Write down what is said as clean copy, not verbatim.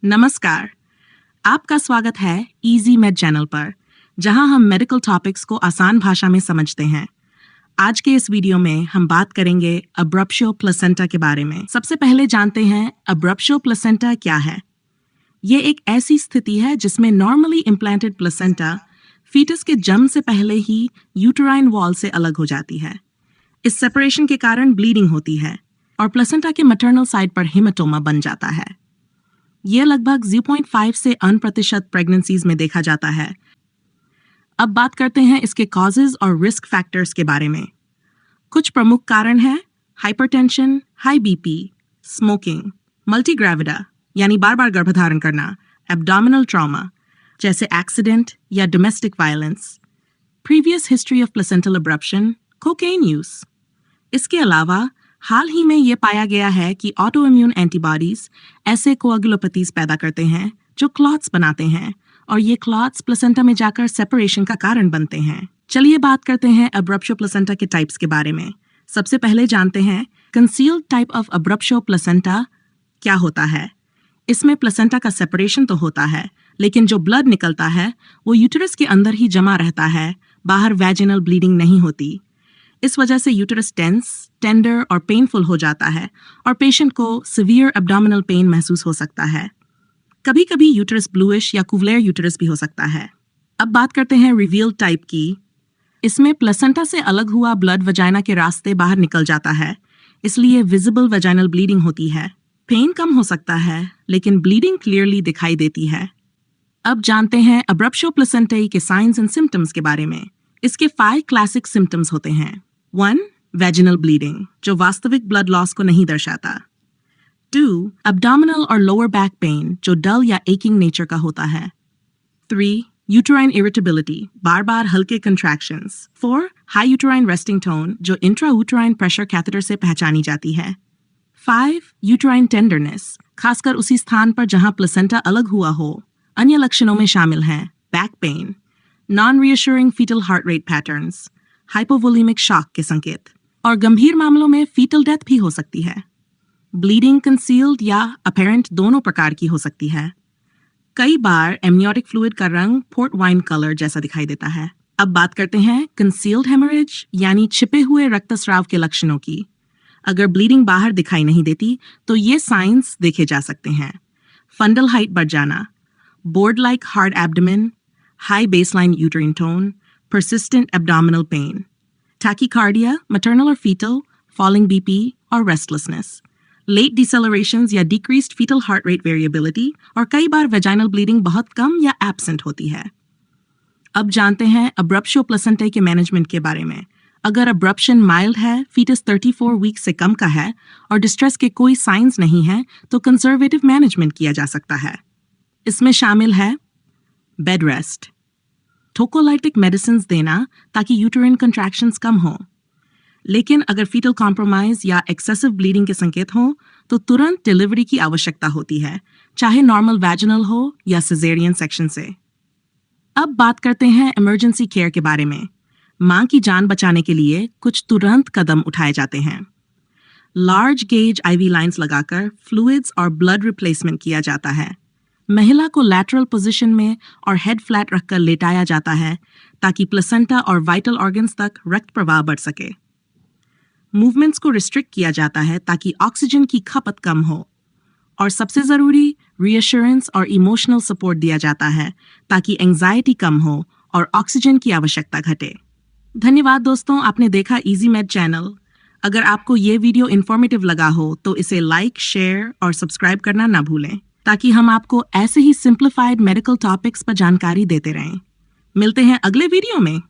नमस्कार, आपका स्वागत है इजी मेड चैनल पर, जहां हम मेडिकल टॉपिक्स को आसान भाषा में समझते हैं। आज के इस वीडियो में हम बात करेंगे अब्रप्शो प्लेसेंटा के बारे में। सबसे पहले जानते हैं अब्रप्शो प्लेसेंटा क्या है। ये एक ऐसी स्थिति है जिसमें नॉर्मली इम्प्लांटेड प्लेसेंटा फीटस के जन्म से पहले ही यूटेराइन वॉल से अलग हो जाती है। इस सेपरेशन के कारण ब्लीडिंग होती है और प्लेसेंटा के मैटरनल साइड पर हेमाटोमा बन जाता है। यह लगभग 0.5 से 1% प्रेगनेंसीज में देखा जाता है। अब बात करते हैं इसके कॉजेज और रिस्क फैक्टर्स के बारे में। कुछ प्रमुख कारण हैं हाइपरटेंशन, हाई बीपी, स्मोकिंग, मल्टीग्रेविडा यानी बार बार गर्भधारण करना, एब्डोमिनल ट्रॉमा जैसे एक्सीडेंट या domestic violence, previous history of placental abruption, cocaine use. इसके अलावा हाल ही में ये पाया गया है कि ऑटो इम्यून एंटीबॉडीज ऐसे कोअगुलोपैथीज पैदा करते हैं जो क्लॉट्स बनाते हैं और ये क्लॉट्स प्लेसेंटा में जाकर सेपरेशन का कारण बनते हैं। चलिए बात करते हैं अब्रप्शो प्लेसेंटा के टाइप्स के बारे में। सबसे पहले जानते हैं कंसील्ड टाइप ऑफ अब्रप्शो प्लेसेंटा क्या होता है। इसमें प्लेसेंटा का सेपरेशन तो होता है, लेकिन जो ब्लड निकलता है वो यूटेरस के अंदर ही जमा रहता है, बाहर वैजिनल ब्लीडिंग नहीं होती। इस वजह से यूटेरस टेंस, टेंडर और पेनफुल हो जाता है और पेशेंट को सिवियर एब्डोमिनल पेन महसूस हो सकता है। कभी कभी यूटेरस ब्लूइश या कुवलेयर यूटेरस भी हो सकता है। अब बात करते हैं रिवील्ड टाइप की। इसमें प्लेसेंटा से अलग हुआ ब्लड वजाइना के रास्ते बाहर निकल जाता है, इसलिए विजिबल वजाइनल ब्लीडिंग होती है। पेन कम हो सकता है, लेकिन ब्लीडिंग क्लियरली दिखाई देती है। अब जानते हैं अब्रप्शो प्लेसेंटाई के साइंस एंड सिम्टम्स के बारे में। इसके 5 क्लासिक सिम्टम्स होते हैं। 1. वैजिनल ब्लीडिंग, जो वास्तविक ब्लड लॉस को नहीं दर्शाता। 2. एब्डोमिनल और लोअर बैक पेन, जो डल या एकिंग नेचर का होता है। 3. यूटेराइन इरिटेबिलिटी, बार बार हल्के contractions. 4. High uterine resting tone, जो इंट्रायूटेराइन प्रेशर कैथेटर से पहचानी जाती है। 5. यूटेराइन टेंडरनेस, खासकर उसी स्थान पर जहां प्लेसेंटा अलग हुआ हो। अन्य लक्षणों में शामिल हैं back pain, non reassuring foetal heart rate patterns, hypovolaemic shock के संकेत, और गंभीर मामलों में फीटल डेथ भी हो सकती है। ब्लीडिंग कंसील्ड या अपेरेंट दोनों प्रकार की हो सकती है। कई बार एमनियोटिक फ्लूइड का रंग पोर्ट वाइन कलर जैसा दिखाई देता है। अब बात करते हैं कंसील्ड हेमोरेज यानी छिपे हुए रक्तस्राव के लक्षणों की। अगर ब्लीडिंग बाहर दिखाई नहीं देती तो ये साइंस देखे जा सकते हैं। फंडल हाइट बढ़ जाना, board like hard abdomen, high baseline uterine tone, persistent abdominal pain, tachycardia, maternal or fetal, falling BP और restlessness, late decelerations या decreased fetal heart rate variability, और कई बार vaginal bleeding बहुत कम या absent होती है। अब जानते हैं अब्रप्शो प्लेसेंटाई के मैनेजमेंट के बारे में। अगर अब्रप्शन माइल्ड है, फीटस 34 वीक्स से कम का है और डिस्ट्रेस के कोई साइंस नहीं है, तो कंजर्वेटिव मैनेजमेंट किया जा सकता है। इसमें शामिल है बेड रेस्ट, टोकोलाइटिक मेडिसिन्स देना ताकि यूटेराइन कंट्रैक्शंस कम हो। लेकिन अगर फीटल कॉम्प्रोमाइज या एक्सेसिव ब्लीडिंग के संकेत हों तो तुरंत डिलीवरी की आवश्यकता होती है, चाहे नॉर्मल वैजिनल हो या सिजेरियन सेक्शन से। अब बात करते हैं इमरजेंसी केयर के बारे में। मां की जान बचाने के लिए कुछ तुरंत कदम उठाए जाते हैं। लार्ज गेज आईवी लाइंस लगाकर फ्लूइड्स और ब्लड रिप्लेसमेंट किया जाता है। महिला को लैटरल पोजीशन में और हेड फ्लैट रखकर लेटाया जाता है ताकि प्लेसेंटा और वाइटल ऑर्गन्स तक रक्त प्रवाह बढ़ सके। मूवमेंट्स को रिस्ट्रिक्ट किया जाता है ताकि ऑक्सीजन की खपत कम हो, और सबसे ज़रूरी रीअश्योरेंस और इमोशनल सपोर्ट दिया जाता है ताकि एंजाइटी कम हो और ऑक्सीजन की आवश्यकता घटे। धन्यवाद दोस्तों, आपने देखा इजी मेड चैनल। अगर आपको ये वीडियो इन्फॉर्मेटिव लगा हो तो इसे लाइक, शेयर और सब्सक्राइब करना ना भूलें, ताकि हम आपको ऐसे ही सिंप्लीफाइड मेडिकल टॉपिक्स पर जानकारी देते रहें। मिलते हैं अगले वीडियो में।